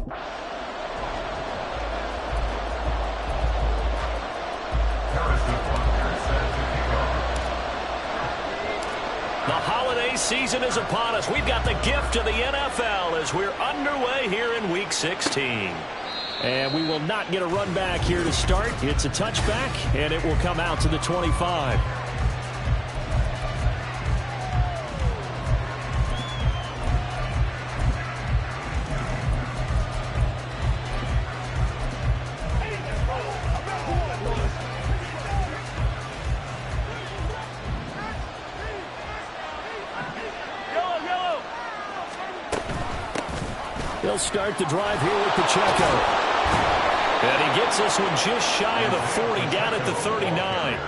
The holiday season is upon us. We've got the gift of the NFL as we're underway here in Week 16. And we will not get a run back here to start. It's a touchback, and it will come out to the 25. They'll start the drive here with Pacheco. And he gets this one just shy of the 40, down at the 39.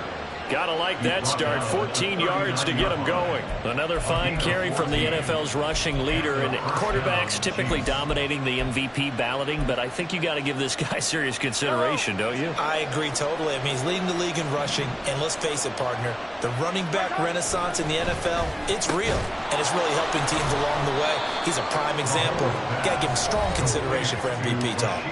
Gotta like that start. 14 yards to get him going. Another fine carry from the NFL's rushing leader. And quarterbacks typically dominating the MVP balloting, but I think you got to give this guy serious consideration, don't you? I agree totally. I mean, he's leading the league in rushing. And let's face it, partner, the running back renaissance in the NFL, it's real. And it's really helping teams along the way. He's a prime example. Got to give him strong consideration for MVP talk.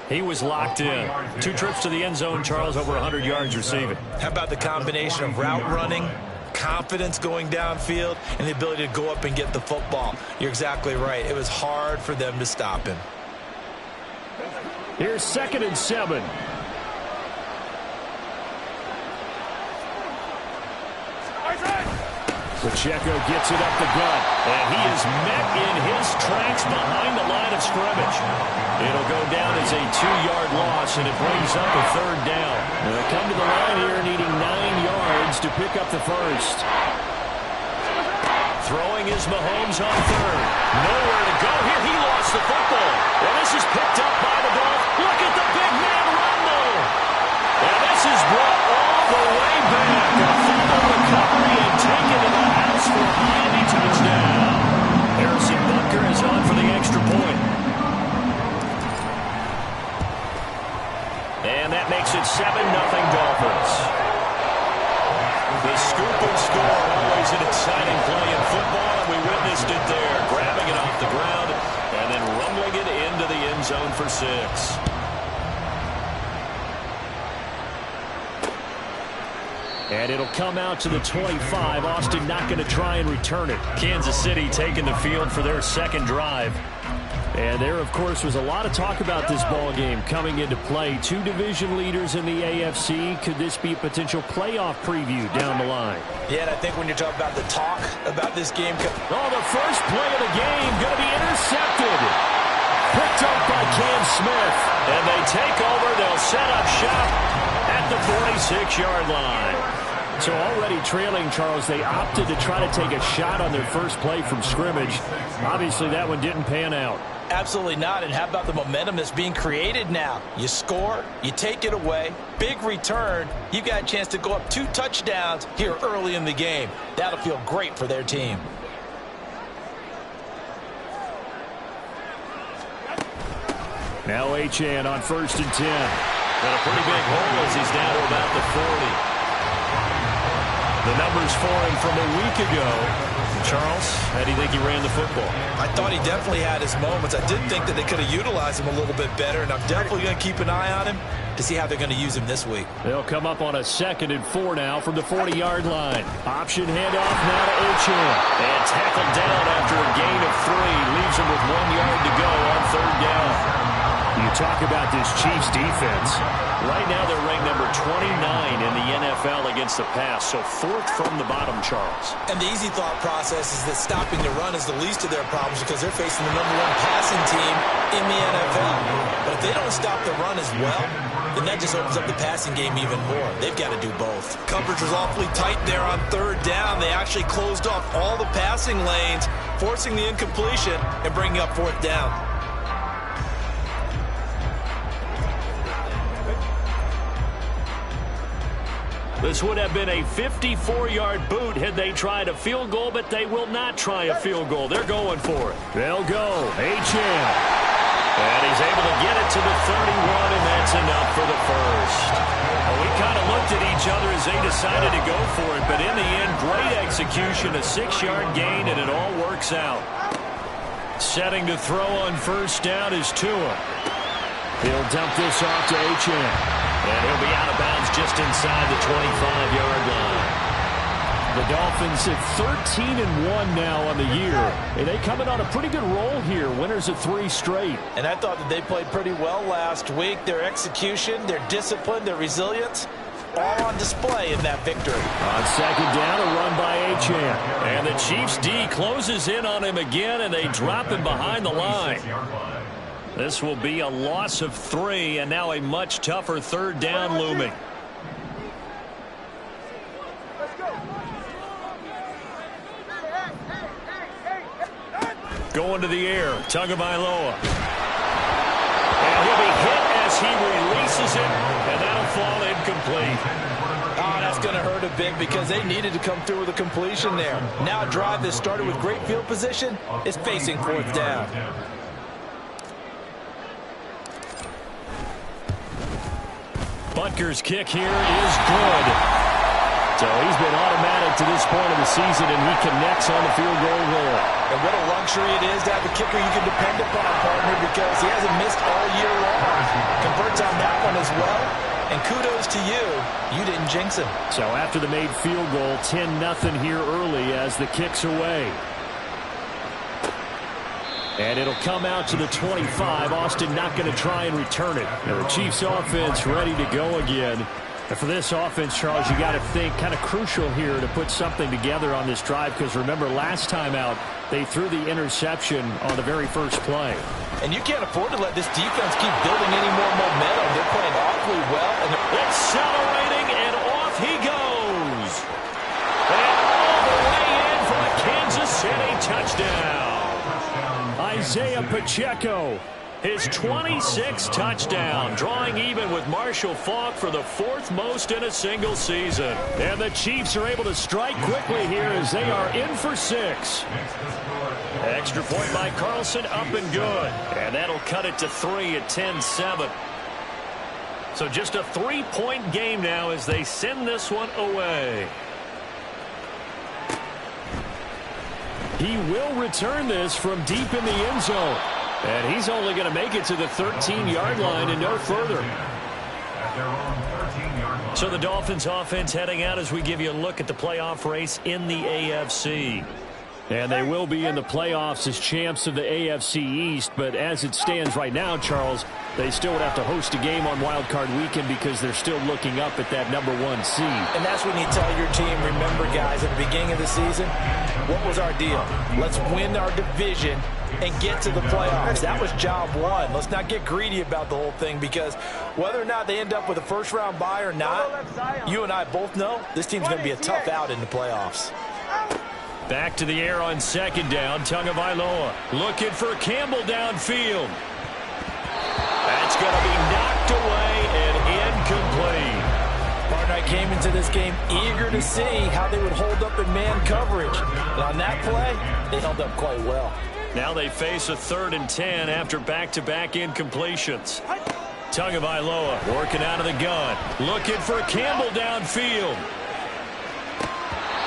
He was locked in. 2 trips to the end zone, Charles, over 100 yards receiving. How about the combination of route running, confidence going downfield, and the ability to go up and get the football? You're exactly right. It was hard for them to stop him. Here's 2nd and 7. Pacheco gets it up the gut, and he is met in his tracks behind the line of scrimmage. It'll go down as a 2-yard loss, and it brings up a 3rd down. They'll come to the line here needing 9 yards to pick up the first. Throwing is Mahomes on 3rd. Nowhere to go here. He lost the football. And this is picked up by the Dolphins. Look at the big man run, though. And this is brought all the way back. A fumble recovery and taken to the house for a Miami touchdown. Harrison Butker is on for the extra point. And that makes it 7-0 Dolphins. The scoop and score, always an exciting play in football, and we witnessed it there, grabbing it off the ground and then rumbling it into the end zone for 6. And it'll come out to the 25. Austin not going to try and return it. Kansas City taking the field for their 2nd drive. And there, of course, was a lot of talk about this ball game coming into play. 2 division leaders in the AFC. Could this be a potential playoff preview down the line? Yeah, and I think when you're talking about the talk about this game. Oh, the first play of the game going to be intercepted. Picked up by Cam Smith. And they take over. They'll set up shop at the 46-yard line. So already trailing, Charles, they opted to try to take a shot on their first play from scrimmage. Obviously, that one didn't pan out. Absolutely not. And how about the momentum that's being created now? You score, you take it away, big return. You got a chance to go up 2 touchdowns here early in the game. That'll feel great for their team. Now Achane on 1st and 10. Got a pretty big hole as he's down to about the 40. The numbers for him from a week ago. Charles, how do you think he ran the football? I thought he definitely had his moments. I did think that they could have utilized him a little bit better, and I'm definitely going to keep an eye on him to see how they're going to use him this week. They'll come up on a 2nd and 4 now from the 40-yard line. Option handoff now to Achane. And tackled down after a gain of 3. Leaves him with 1 yard to go on 3rd down. You talk about this Chiefs defense. Right now they're ranked number 29 in the NFL against the pass, so 4th from the bottom, Charles. And the easy thought process is that stopping the run is the least of their problems because they're facing the #1 passing team in the NFL. But if they don't stop the run as well, then that just opens up the passing game even more. They've got to do both. Coverage was awfully tight there on 3rd down. They actually closed off all the passing lanes, forcing the incompletion and bringing up 4th down. This would have been a 54-yard boot had they tried a field goal, but they will not try a field goal. They're going for it. They'll go. Achane. And he's able to get it to the 31, and that's enough for the first. Well, we kind of looked at each other as they decided to go for it, but in the end, great execution, a 6-yard gain, and it all works out. Setting to throw on first down is Tua. He'll dump this off to Achane. And he'll be out of bounds just inside the 25-yard line. The Dolphins at 13-1 now on the year. And they come in on a pretty good roll here. Winners of 3 straight. And I thought that they played pretty well last week. Their execution, their discipline, their resilience, all on display in that victory. On second down, a run by Achane. And the Chiefs D closes in on him again, and they drop him behind the line. This will be a loss of 3, and now a much tougher third down looming. Going to the air, Tagovailoa. And he'll be hit as he releases it, and that'll fall incomplete. Oh, that's going to hurt a bit because they needed to come through with a completion there. Now a drive that started with great field position is facing 4th down. Butker's kick here is good. So he's been automatic to this point of the season, and he connects on the field goal goal. And what a luxury it is to have a kicker you can depend upon, partner, because he hasn't missed all year long. Converts on that one as well. And kudos to you. You didn't jinx him. So after the made field goal, 10-0 here early as the kick's away. And it'll come out to the 25. Austin not going to try and return it. And the Chiefs offense ready to go again. And for this offense, Charles, you got to think kind of crucial here to put something together on this drive, because remember last time out they threw the interception on the very first play. And you can't afford to let this defense keep building any more momentum. They're playing awfully well. And accelerating, and off he goes. And all the way in for a Kansas City touchdown. Isaiah Pacheco, his 26th touchdown, drawing even with Marshall Faulk for the 4th most in a single season. And the Chiefs are able to strike quickly here as they are in for 6. Extra point by Carlson, up and good. And that'll cut it to 3 at 10-7. So just a 3-point game now as they send this one away. He will return this from deep in the end zone. And he's only going to make it to the 13-yard line and no further. So the Dolphins offense heading out as we give you a look at the playoff race in the AFC. And they will be in the playoffs as champs of the AFC East. But as it stands right now, Charles, they still would have to host a game on Wild Card Weekend because they're still looking up at that #1 seed. And that's when you tell your team, remember, guys, at the beginning of the season, what was our deal? Let's win our division and get to the playoffs. That was job 1. Let's not get greedy about the whole thing, because whether or not they end up with a first-round bye or not, you and I both know this team's going to be a tough out in the playoffs. Back to the air on second down. Tagovailoa looking for Campbell downfield. That's going to be knocked away and incomplete. Partner, I came into this game eager to see how they would hold up in man coverage. And on that play, they held up quite well. Now they face a 3rd and 10 after back-to-back incompletions. Tagovailoa working out of the gun. Looking for Campbell downfield.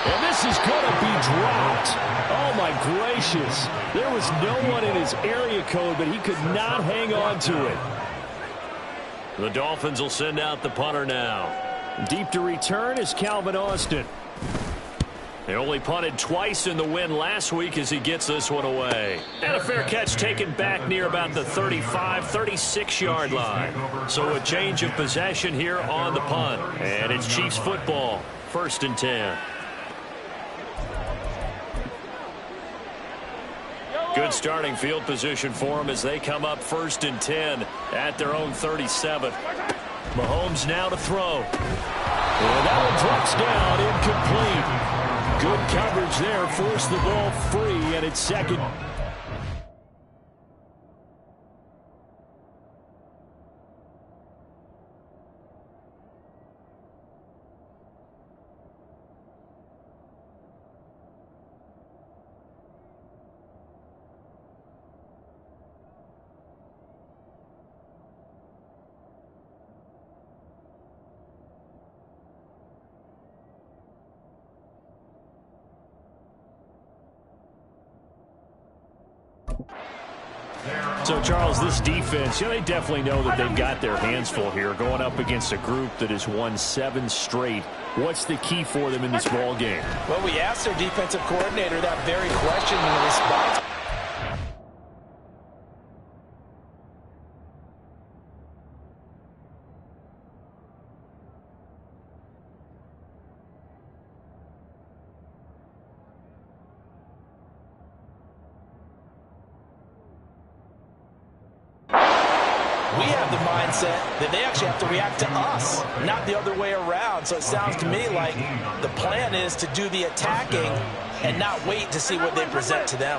And this is going to be dropped. Oh, my gracious. There was no one in his area code, but he could not hang on to it. The Dolphins will send out the punter now. Deep to return is Calvin Austin. They only punted twice in the win last week as he gets this one away. And a fair catch taken back near about the 35, 36-yard line. So a change of possession here on the punt. And it's Chiefs football, 1st and 10. Good starting field position for them as they come up 1st and 10 at their own 37. Mahomes now to throw. And that one drops down, incomplete. Good coverage there, forced the ball free, and it's 2nd. So, Charles, this defense, they definitely know that they've got their hands full here going up against a group that has won 7 straight. What's the key for them in this ball game? Well, we asked their defensive coordinator that very question in the response. We have the mindset that they actually have to react to us, not the other way around. So it sounds to me like the plan is to do the attacking and not wait to see what they present to them.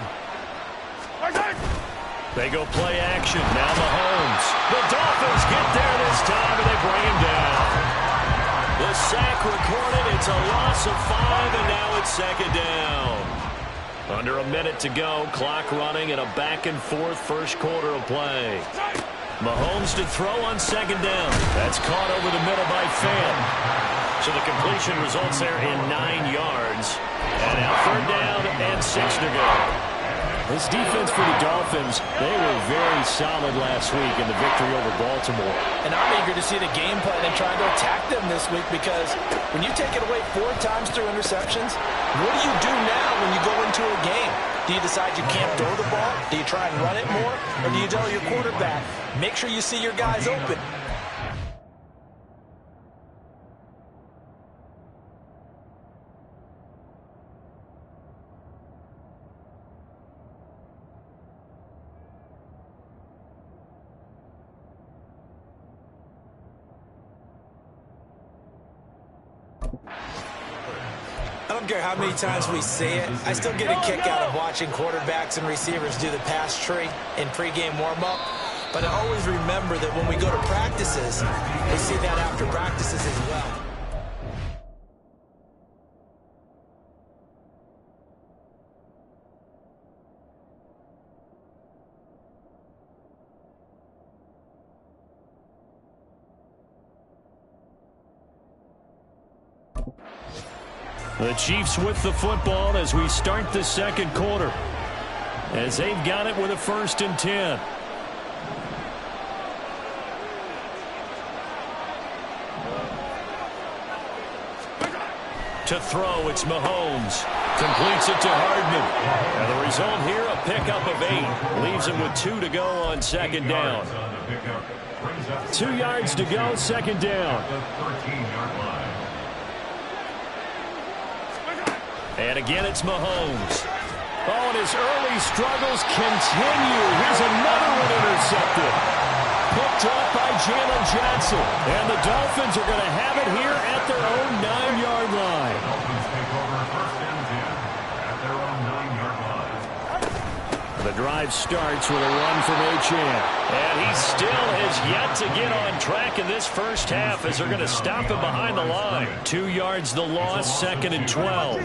They go play action. Now Mahomes. The Dolphins get there this time, and they bring him down. The sack recorded. It's a loss of 5, and now it's 2nd down. Under a minute to go. Clock running and a back-and-forth first quarter of play. Mahomes to throw on 2nd down. That's caught over the middle by Fan. So the completion results there in 9 yards. And now 3rd down and 6 to go. This defense for the Dolphins, they were very solid last week in the victory over Baltimore. And I'm eager to see the game plan and trying to attack them this week, because when you take it away 4 times through interceptions, what do you do now when you go into a game? Do you decide you can't throw the ball? Do you try and run it more? Or do you tell your quarterback, make sure you see your guys open? I don't care how many times we say it, I still get a kick out of watching quarterbacks and receivers do the pass tree in pregame warm-up. But I always remember that when we go to practices, we see that after practices as well. The Chiefs with the football as we start the 2nd quarter, as they've got it with a 1st and 10. To throw, it's Mahomes. Completes it to Hardman. And the result here, a pickup of 8. Leaves him with 2 to go on 2nd down. 2 yards to go, 2nd down. And again, it's Mahomes. Oh, and his early struggles continue. Here's another one intercepted. Picked up by Jalen Johnson. And the Dolphins are going to have it here at their own 9-yard line. The drive starts with a run from Achane. And he still has yet to get on track in this first half as they're going to stop him behind the line. 2 yards the loss, 2nd and 12.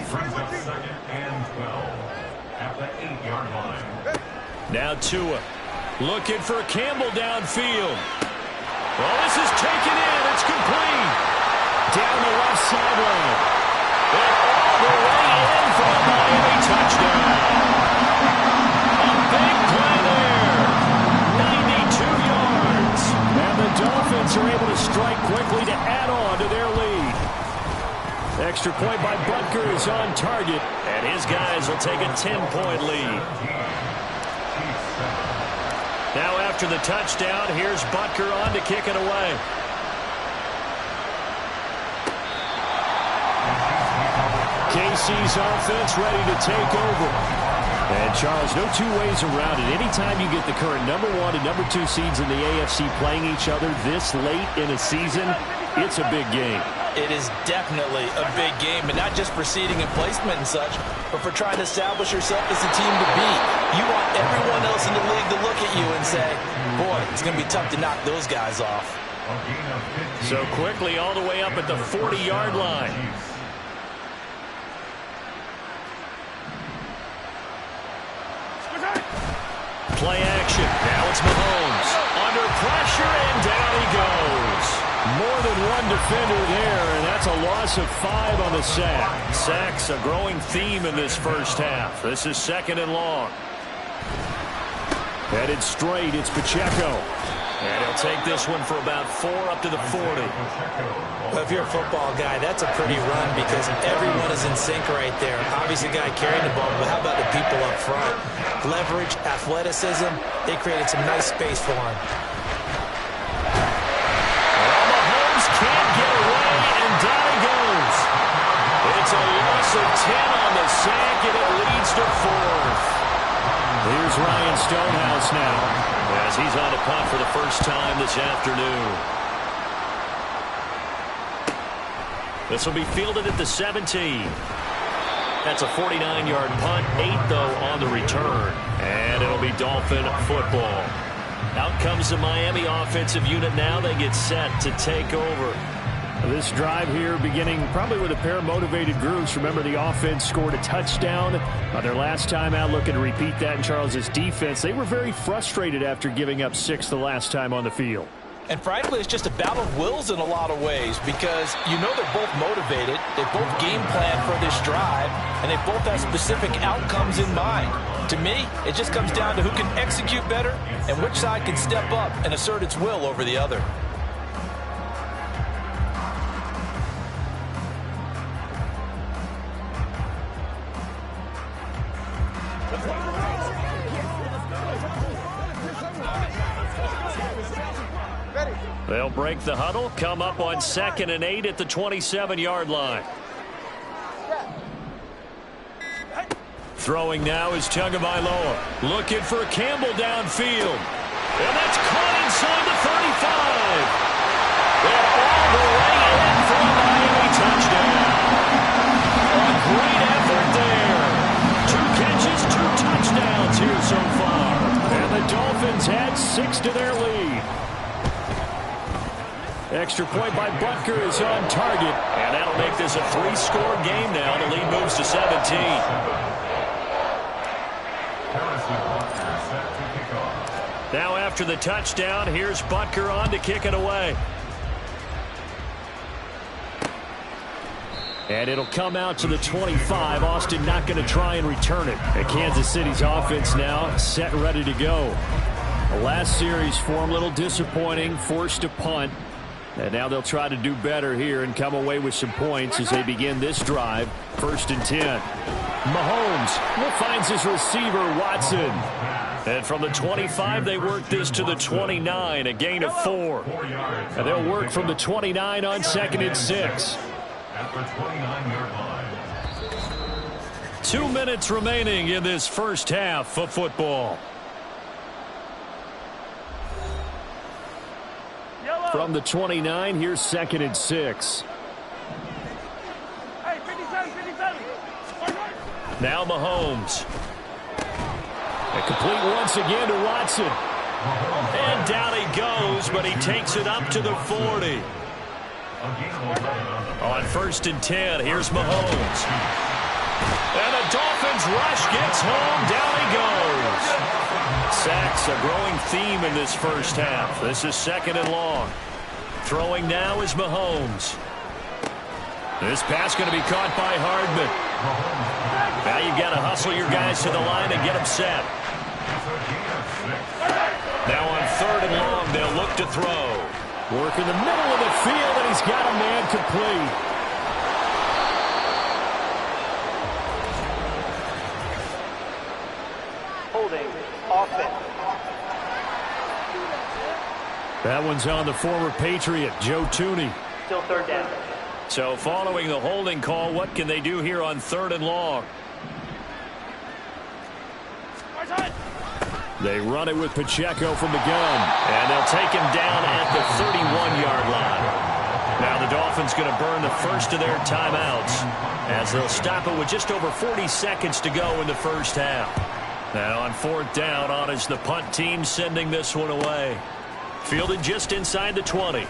Now Tua looking for Campbell downfield. Well, this is taken in. It's complete. Down the left sideline. And all the way in for a Miami touchdown. Big play there. 92 yards. And the Dolphins are able to strike quickly to add on to their lead. Extra point by Butker is on target. And his guys will take a 10-point lead. Now after the touchdown, here's Butker on to kick it away. KC's offense ready to take over. And, Charles, no 2 ways around it. Anytime you get the current #1 and #2 seeds in the AFC playing each other this late in a season, it's a big game. It is definitely a big game, and not just for seeding and placement and such, but for trying to establish yourself as a team to beat. You want everyone else in the league to look at you and say, boy, it's going to be tough to knock those guys off. So quickly all the way up at the 40-yard line. Play action. Now it's Mahomes. Under pressure, and down he goes. More than one defender there, and that's a loss of 5 on the sack. Sacks a growing theme in this first half. This is 2nd and long. Headed straight, it's Pacheco. And he'll take this one for about 4 up to the 40. Well, if you're a football guy, that's a pretty run because everyone is in sync right there. Obviously, the guy carrying the ball, but how about the people up front? Leverage, athleticism, they created some nice space for him. Well, Mahomes can't get away, and down he goes. It's a loss of 10 on the sack, and it leads to 4th. Here's Ryan Stonehouse now, as he's on a punt for the first time this afternoon. This will be fielded at the 17. That's a 49-yard punt, 8 though on the return. And it'll be Dolphin football. Out comes the Miami offensive unit now. They get set to take over. This drive here beginning probably with a pair of motivated groups. Remember, the offense scored a touchdown their last time out, looking to repeat that in Charles's defense. They were very frustrated after giving up 6 the last time on the field. And frankly, it's just a battle of wills in a lot of ways because you know they're both motivated, they both game plan for this drive, and they both have specific outcomes in mind. To me, it just comes down to who can execute better and which side can step up and assert its will over the other. They'll break the huddle, come up on 2nd and 8 at the 27-yard line. Throwing now is Tagovailoa. Looking for Campbell downfield. And that's caught inside the 35. They're all the way in for a Miami touchdown. A great effort there. 2 catches, 2 touchdowns here so far. And the Dolphins add 6 to their lead. Extra point by Butker is on target. And that'll make this a 3-score game now. The lead moves to 17. Now after the touchdown, here's Butker on to kick it away. And it'll come out to the 25. Austin not going to try and return it. And Kansas City's offense now set and ready to go. The last series for them, a little disappointing, forced to punt. And now they'll try to do better here and come away with some points as they begin this drive. 1st and 10. Mahomes finds his receiver, Watson. And from the 25, they work this to the 29, a gain of 4. And they'll work from the 29 on 2nd and 6. At the 29-yard line. 2 minutes remaining in this first half of football. From the 29, here's 2nd and 6. Hey, 57, 57. Now Mahomes. And complete once again to Watson. And down he goes, but he takes it up to the 40. On 1st and 10, here's Mahomes. And the Dolphins rush gets home. Down he goes. Sacks a growing theme in this first half. This is 2nd and long. Throwing now is Mahomes. This pass going to be caught by Hardman. Now you've got to hustle your guys to the line and get them set. Now on 3rd and long, they'll look to throw. Work in the middle of the field, and he's got a man complete. Holding, offense. That one's on the former Patriot, Joe Tooney. Still 3rd down. So following the holding call, what can they do here on 3rd and long? They run it with Pacheco from the gun. And they'll take him down at the 31-yard line. Now the Dolphins going to burn the first of their timeouts as they'll stop it with just over 40 seconds to go in the first half. Now on 4th down, on is the punt team sending this one away. Fielded just inside the 20.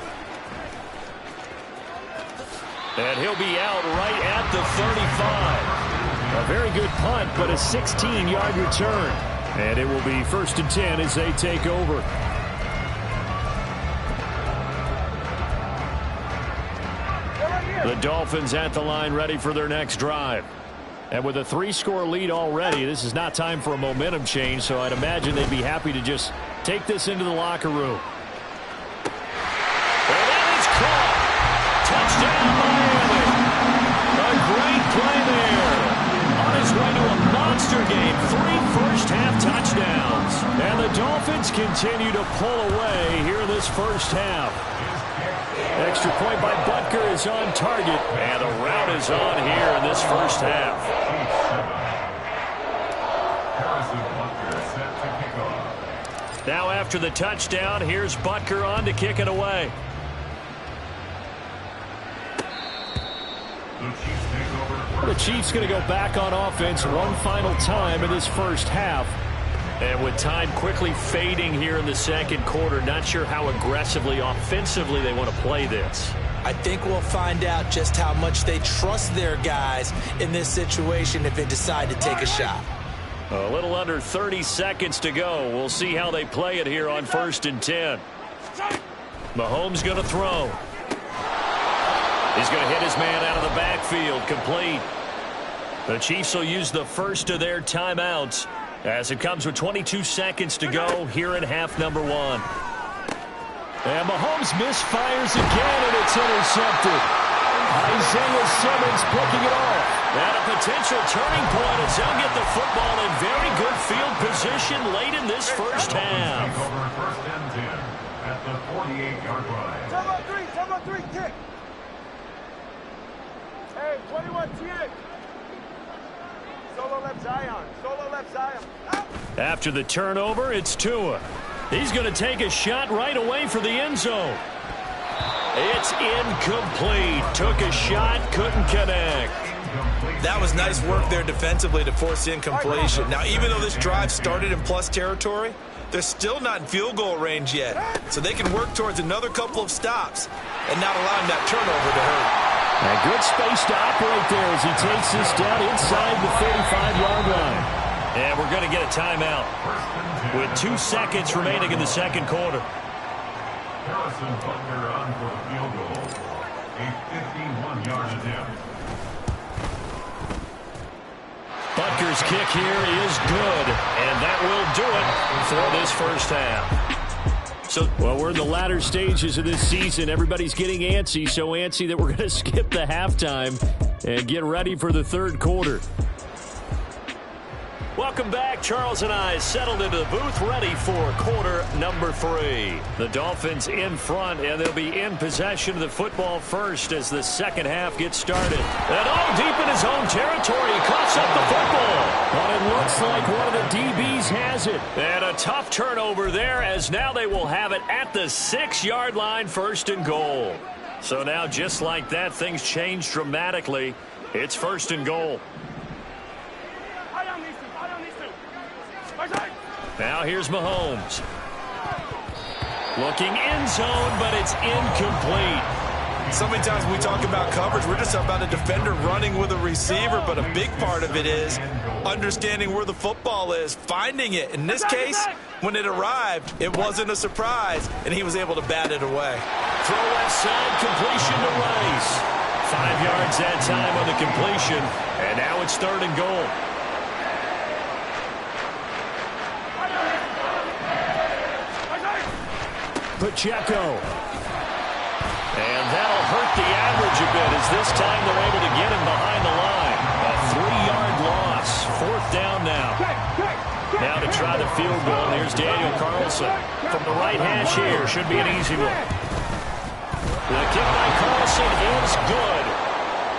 And he'll be out right at the 35. A very good punt, but a 16-yard return. And it will be 1st and 10 as they take over. The Dolphins at the line ready for their next drive. And with a 3-score lead already, this is not time for a momentum change, so I'd imagine they'd be happy to just take this into the locker room. And that is caught. Touchdown, Miami. A great play there. On his way to a monster game, 3 first-half touchdowns. And the Dolphins continue to pull away here in this first half. Extra point by Butker is on target, and a rout is on here in this first half. Now after the touchdown, here's Butker on to kick it away. The Chiefs going to go back on offense one final time in this first half. And with time quickly fading here in the second quarter, not sure how aggressively, offensively they want to play this. I think we'll find out just how much they trust their guys in this situation if they decide to take a shot. A little under 30 seconds to go. We'll see how they play it here on 1st and 10. Mahomes going to throw. He's going to hit his man out of the backfield, complete. The Chiefs will use the first of their timeouts as it comes with 22 seconds to go here in half number 1. And Mahomes misfires again, and it's intercepted. Isaiah Simmons picking it off. And a potential turning point as they'll get the football in very good field position late in this first half. First and 10 at the 48-yard line. Time on three, kick. Hey, 21 TX. Solo left Zion. Solo left Zion. After the turnover, it's Tua. He's going to take a shot right away for the end zone. It's incomplete. Took a shot, couldn't connect. That was nice work there defensively to force the incompletion. Now, even though this drive started in plus territory, they're still not in field goal range yet. So they can work towards another couple of stops and not allowing that turnover to hurt. A good space to operate there as he takes this down inside the 35-yard line. And we're going to get a timeout with 2 seconds remaining in the second quarter. Harrison Butker on for the field goal. A 51-yard attempt. Butker's kick here is good, and that will do it for this first half. Well, we're in the latter stages of this season. Everybody's getting antsy, so antsy that we're going to skip the halftime and get ready for the third quarter. Welcome back. Charles and I settled into the booth, ready for quarter number 3. The Dolphins in front, and they'll be in possession of the football first as the second half gets started. And all deep in his own territory, he coughs up the football. But it looks like one of the DBs has it. And a tough turnover there, as now they will have it at the 6-yard line, 1st and goal. So now, just like that, things change dramatically. It's 1st and goal. Now here's Mahomes. Looking end zone, but it's incomplete. So many times when we talk about coverage, we're just about a defender running with a receiver, but a big part of it is understanding where the football is, finding it. In this case, when it arrived, it wasn't a surprise, and he was able to bat it away. Throw left side, completion to Rice. 5 yards that time on the completion, and now it's 3rd and goal. Pacheco. And that'll hurt the average a bit as this time they're able to get him behind the line. A 3-yard loss. 4th down now. Now to try the field goal. Here's Daniel Carlson. From the right hash here. Should be an easy one. The kick by Carlson is good.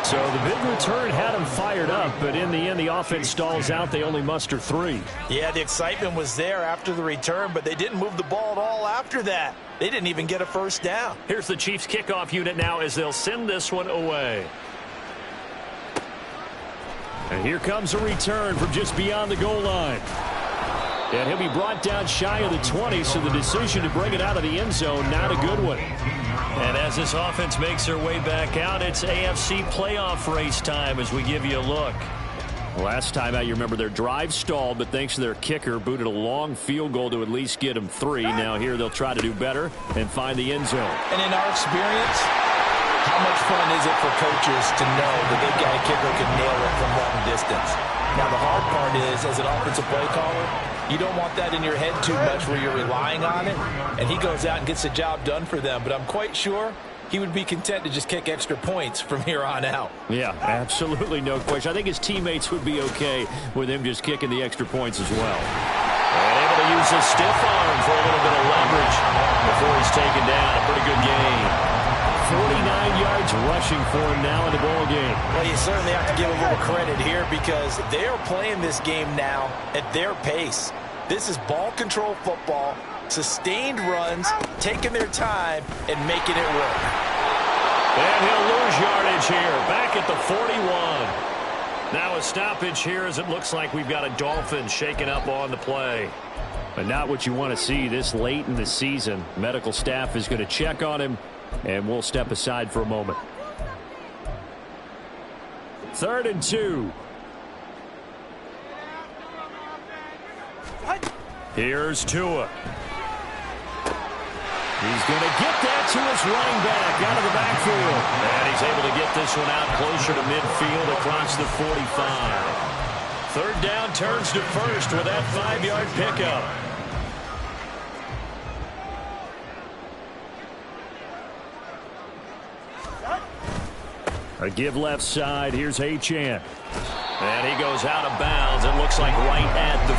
So the big return had him fired up, but in the end, the offense stalls out. They only muster 3. Yeah, the excitement was there after the return, but they didn't move the ball at all after that. They didn't even get a first down. Here's the Chiefs kickoff unit now as they'll send this one away. And here comes a return from just beyond the goal line. And he'll be brought down shy of the 20, so the decision to bring it out of the end zone, not a good one. And as this offense makes their way back out, it's AFC playoff race time as we give you a look. Last time out, you remember their drive stalled, but thanks to their kicker, booted a long field goal to at least get them 3. Now here they'll try to do better and find the end zone. And in our experience, How much fun is it for coaches to know that they've got a kicker who can nail it from long distance? Now, the hard part is, as an offensive play caller, you don't want that in your head too much where you're relying on it, and he goes out and gets the job done for them. But I'm quite sure he would be content to just kick extra points from here on out. Yeah, absolutely no question. I think his teammates would be okay with him just kicking the extra points as well. And able to use his stiff arm for a little bit of leverage before he's taken down. A pretty good game. 49 yards rushing for him now in the ball game. Well, you certainly have to give a little credit here because they're playing this game now at their pace. This is ball control football, sustained runs, taking their time, and making it work. And he'll lose yardage here, back at the 41. Now a stoppage here as it looks like we've got a Dolphin shaking up on the play. But not what you want to see this late in the season. Medical staff is going to check on him, and we'll step aside for a moment. 3rd and 2. Here's Tua. He's going to get that to his running back out of the backfield. And he's able to get this one out closer to midfield across the 45. 3rd down turns to first with that 5-yard pickup. A give left side. Here's Achane. And he goes out of bounds. It looks like right at the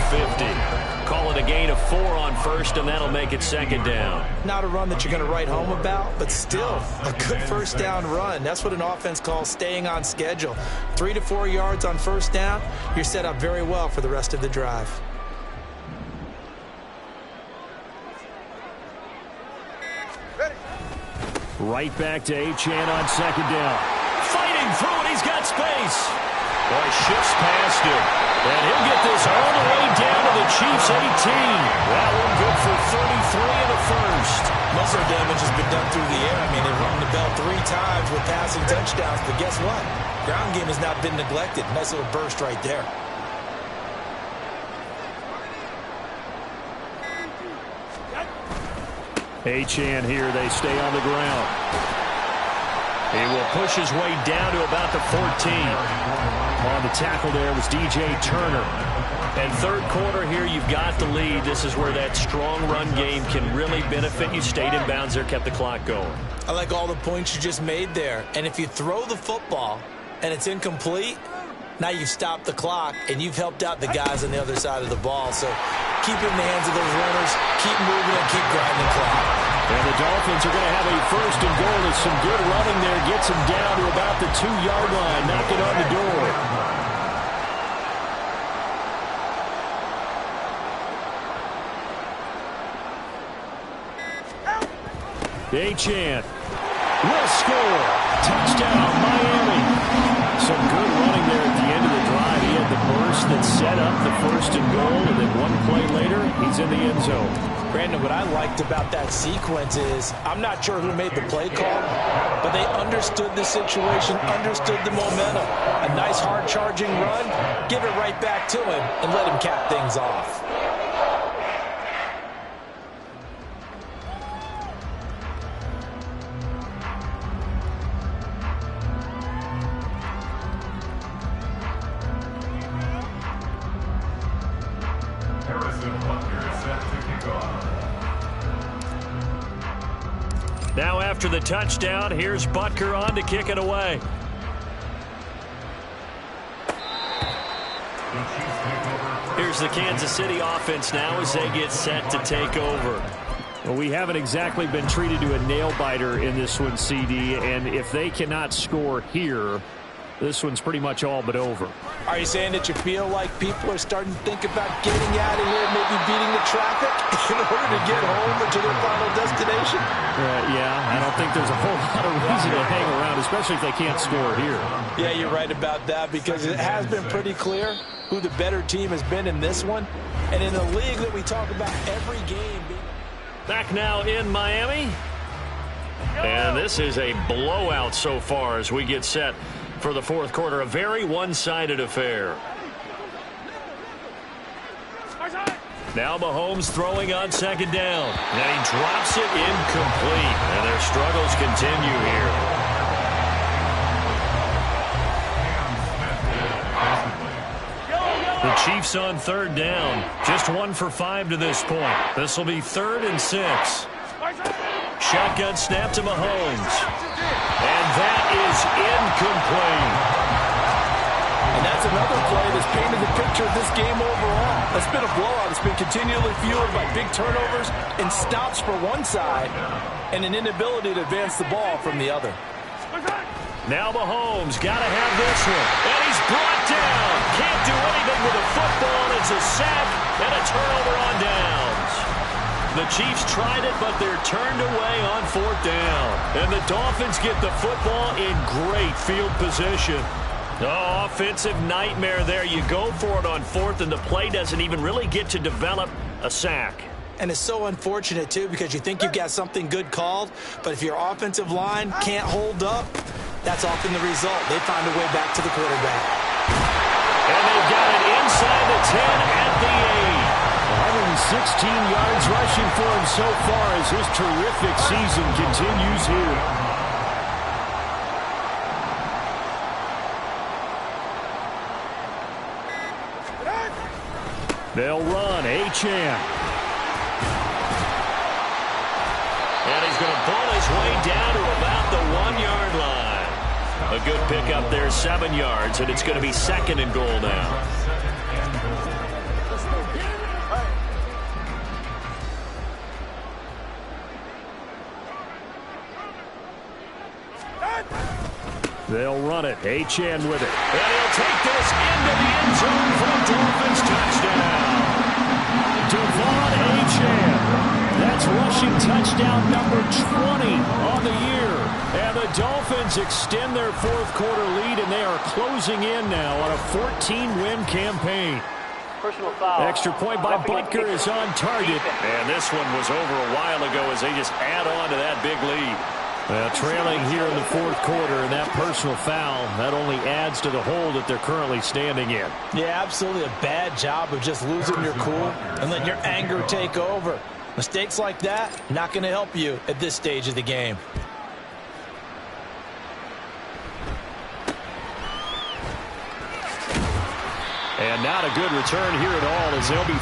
50. Call it a gain of 4 on first, and that'll make it 2nd down. Not a run that you're going to write home about, but still a good first down run. That's what an offense calls staying on schedule. 3 to 4 yards on first down. You're set up very well for the rest of the drive. Right back to Achane on 2nd down. Fighting through it. He's got space. Boy, shifts past him. And he'll get this all the way down to the Chiefs' 18. That one good for 33 in the first. Most of the damage has been done through the air. I mean, they've rung the bell 3 times with passing touchdowns. But guess what? Ground game has not been neglected. Nice little burst right there. Achane here. They stay on the ground. He will push his way down to about the 14. On the tackle there was DJ Turner. And 3rd quarter here, you've got the lead. This is where that strong run game can really benefit you. Stayed in bounds there, kept the clock going. I like all the points you just made there. And if you throw the football and it's incomplete, now you've stopped the clock and you've helped out the guys on the other side of the ball. So keep it in the hands of those runners, keep moving and keep grinding the clock. And the Dolphins are going to have a 1st and goal. There's some good running there. Gets him down to about the 2-yard line. Knocking on the door. Achane will score. Touchdown, Miami. Some good running there at the end of the drive. He had the burst that set up the 1st and goal, and then one play later, he's in the end zone. Brandon, what I liked about that sequence is I'm not sure who made the play call, but they understood the situation, understood the momentum. A nice hard-charging run, give it right back to him, and let him cap things off. Now after the touchdown, here's Butker on to kick it away. Here's the Kansas City offense now as they get set to take over. Well, we haven't exactly been treated to a nail-biter in this one, CD, and if they cannot score here, this one's pretty much all but over. Are you saying that you feel like people are starting to think about getting out of here, maybe beating the traffic in order to get home or to their final destination? Yeah, I don't think there's a whole lot of reason to hang around, especially if they can't score here. Yeah, you're right about that because it has been pretty clear who the better team has been in this one. And in the league that we talk about every game. Back now in Miami. And this is a blowout so far as we get set for the 4th quarter. A very one-sided affair. Now Mahomes throwing on 2nd down. And he drops it incomplete. And their struggles continue here. Chiefs on third down. Just 1 for 5 to this point. This will be 3rd and 6. Shotgun snap to Mahomes. And that is incomplete. And that's another play that's painted the picture of this game overall. It's been a blowout. It's been continually fueled by big turnovers and stops for one side and an inability to advance the ball from the other. Now Mahomes got to have this one. And he's brought down. Can't do anything with the football. It's a sack and a turnover on downs. The Chiefs tried it, but they're turned away on 4th down. And the Dolphins get the football in great field position. Oh, offensive nightmare there. You go for it on 4th, and the play doesn't even really get to develop a sack. And it's so unfortunate, too, because you think you've got something good called, but if your offensive line can't hold up, that's often the result. They find a way back to the quarterback. And they've got it inside the 10 at the 8. 116 yards rushing for him so far as his terrific season continues here. They'll run Achane. And he's going to pull his way down to about the 1-yard line. A good pickup there, 7 yards, and it's going to be 2nd and goal now. They'll run it. Achane with it. And he'll take this into the end zone for a Dolphins touchdown. Devon Achane. That's rushing touchdown number 20 on the year. And the Dolphins extend their 4th quarter lead, and they are closing in now on a 14-win campaign. Personal foul. Extra point by Butker is on target. And this one was over a while ago as they just add on to that big lead. Well, trailing here in the 4th quarter, and that personal foul, that only adds to the hole that they're currently standing in. Yeah, absolutely a bad job of just losing your cool and letting your anger take over. Mistakes like that, not going to help you at this stage of the game. And not a good return here at all as they'll be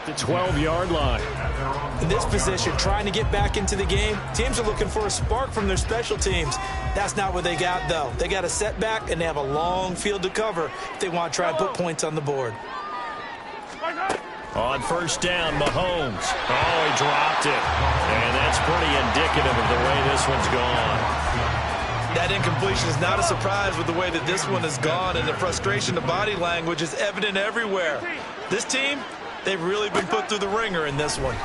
the 12-yard line. In this position, trying to get back into the game, teams are looking for a spark from their special teams. That's not what they got, though. They got a setback, and they have a long field to cover if they want to try and put points on the board. On first down, Mahomes. Oh, he dropped it. And that's pretty indicative of the way this one's gone. That incompletion is not a surprise with the way that this one has gone, and the frustration, the body language is evident everywhere. This team, they've really been put through the ringer in this one.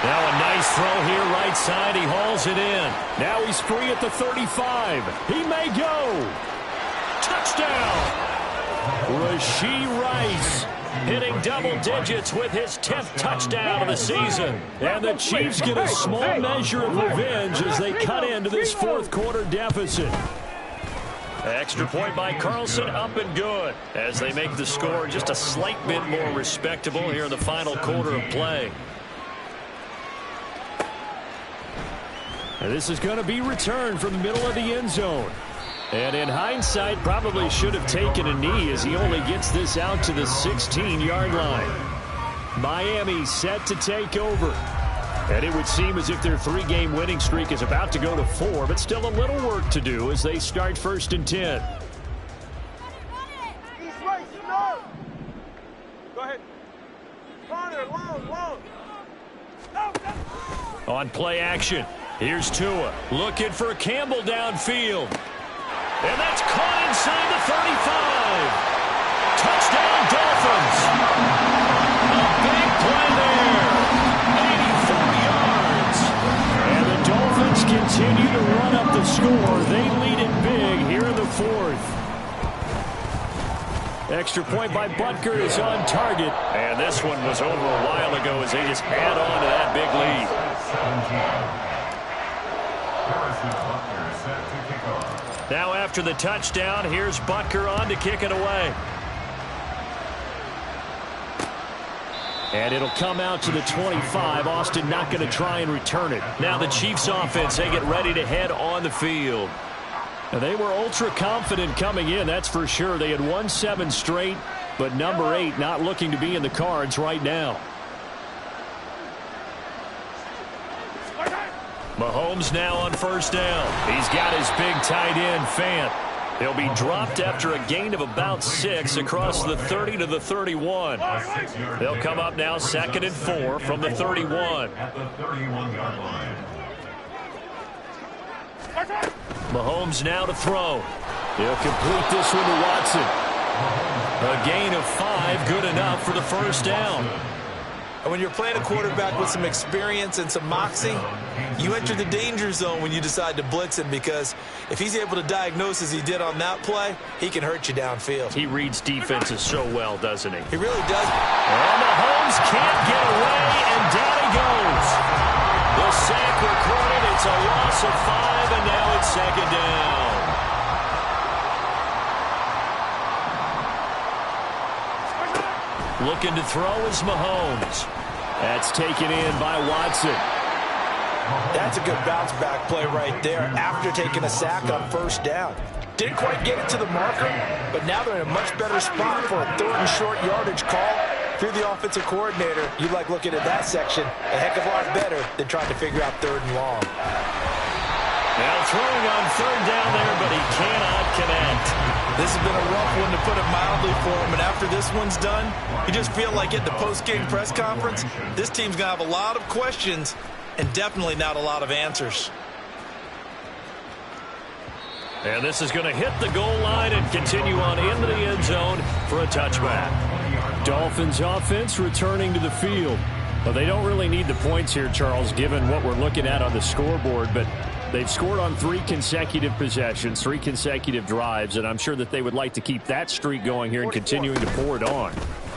Now a nice throw here, right side. He hauls it in. Now he's free at the 35. He may go. Touchdown. Rashee Rice hitting double digits with his 10th touchdown of the season. And the Chiefs get a small measure of revenge as they cut into this fourth quarter deficit. Extra point by Carlson, up and good, as they make the score just a slight bit more respectable here in the final quarter of play. And this is going to be returned from the middle of the end zone. And in hindsight, probably should have taken a knee as he only gets this out to the 16-yard line. Miami set to take over. And it would seem as if their 3-game winning streak is about to go to 4, but still a little work to do as they start 1st and 10. East right, no. Go ahead. Corner, long. On play action, here's Tua looking for Campbell downfield. And that's caught inside the 35. Touchdown, Dolphins. A big play there. 84 yards. And the Dolphins continue to run up the score. They lead it big here in the 4th. Extra point by Butker is on target. And this one was over a while ago as they just add on to that big lead. Now after the touchdown, here's Butker on to kick it away. And it'll come out to the 25. Austin not going to try and return it. Now the Chiefs offense, they get ready to head on the field. Now they were ultra confident coming in, that's for sure. They had won 7 straight, but number 8 not looking to be in the cards right now. Mahomes now on first down. He's got his big tight end, Fant. He'll be dropped after a gain of about 6 across the 30 to the 31. They'll come up now 2nd and 4 from the 31. At the 31-yard line. Mahomes now to throw. He'll complete this one to Watson. A gain of 5, good enough for the first down. And when you're playing a quarterback with some experience and some moxie, you enter the danger zone when you decide to blitz him, because if he's able to diagnose as he did on that play, he can hurt you downfield. He reads defenses so well, doesn't he? He really does. And Mahomes can't get away, and down he goes. The sack recorded. It's a loss of 5, and now it's 2nd down. Looking to throw is Mahomes. That's taken in by Watson. That's a good bounce-back play right there after taking a sack on first down. Didn't quite get it to the marker, but now they're in a much better spot for a 3rd and short yardage call. If you're the offensive coordinator, you'd like looking at that section a heck of a lot better than trying to figure out 3rd and long. Now throwing on 3rd down there, but he cannot connect. This has been a rough one, to put it mildly, for him, and after this one's done, you just feel like at the post-game press conference, this team's going to have a lot of questions and definitely not a lot of answers. And this is going to hit the goal line and continue on into the end zone for a touchback. Dolphins offense returning to the field. Well, they don't really need the points here, Charles, given what we're looking at on the scoreboard, but they've scored on 3 consecutive possessions, 3 consecutive drives, and I'm sure that they would like to keep that streak going here and continuing to pour it on.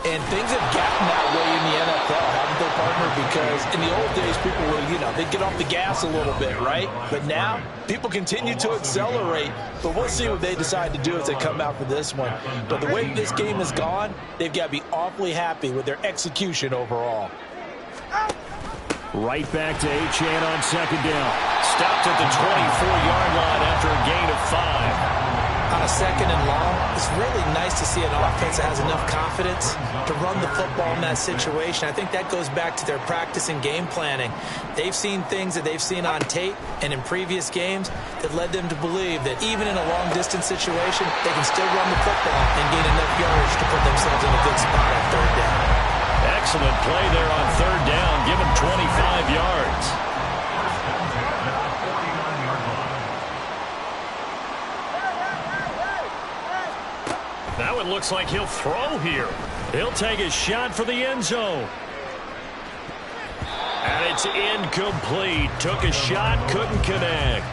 And things have gotten that way in the NFL, haven't they, partner? Because in the old days, people were, they'd get off the gas a little bit, right? But now, people continue to accelerate. But we'll see what they decide to do as they come out for this one. But the way this game has gone, they've got to be awfully happy with their execution overall. Right back to Achane on 2nd down. Stopped at the 24-yard line after a gain of 5. I on a 2nd and long, it's really nice to see an offense that has enough confidence to run the football in that situation. I think that goes back to their practice and game planning. They've seen things that they've seen on tape and in previous games that led them to believe that even in a long-distance situation, they can still run the football and gain enough yards to put themselves in a good spot on 3rd down. Excellent play there on 3rd down. Give him 25 yards. Now it looks like he'll throw here. He'll take a shot for the end zone. And it's incomplete. Took a shot, couldn't connect.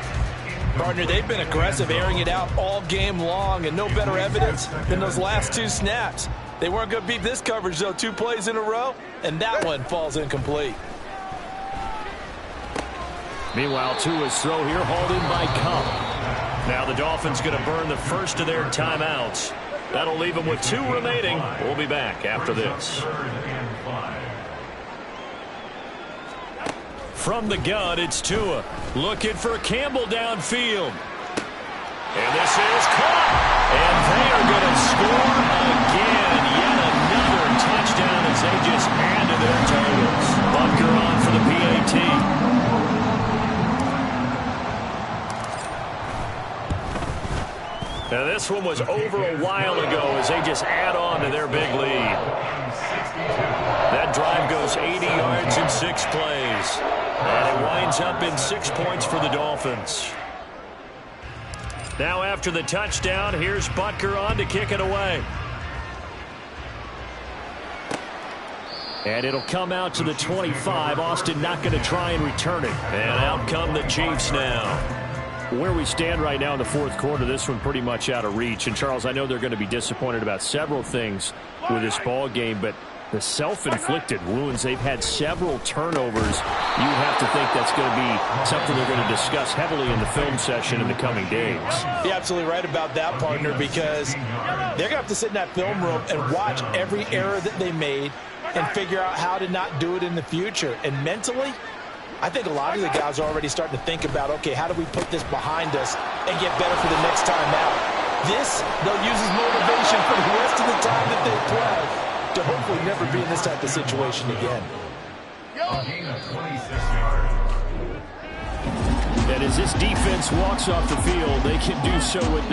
Partner, they've been aggressive, airing it out all game long, and no better evidence than those last 2 snaps. They weren't going to beat this coverage, though. 2 plays in a row, and that one falls incomplete. Meanwhile, Tua's throw here hauled in by Cup. Now the Dolphins going to burn the first of their timeouts. That'll leave them with 2 remaining. We'll be back after this. From the gun, it's Tua. Looking for Campbell downfield. And this is caught. And they are going to score again. Yet another touchdown as they just add to their totals. Butker on for the PAT. Now this one was over a while ago as they just add on to their big lead. That drive goes 80 yards in 6 plays. And it winds up in 6 points for the Dolphins. Now after the touchdown, here's Butker on to kick it away. And it'll come out to the 25. Austin not going to try and return it. And out come the Chiefs now. Where we stand right now in the 4th quarter, this one pretty much out of reach. And, Charles, I know they're going to be disappointed about several things with this ball game, but the self-inflicted wounds, they've had several turnovers. You have to think that's going to be something they're going to discuss heavily in the film session in the coming days. You're absolutely right about that, partner, because they're going to have to sit in that film room and watch every error that they made and figure out how to not do it in the future. And mentally, I think a lot of the guys are already starting to think about, okay, how do we put this behind us and get better for the next time out? This, they'll use as motivation for the rest of the time that they play to hopefully never be in this type of situation again. And as this defense walks off the field, they can do so with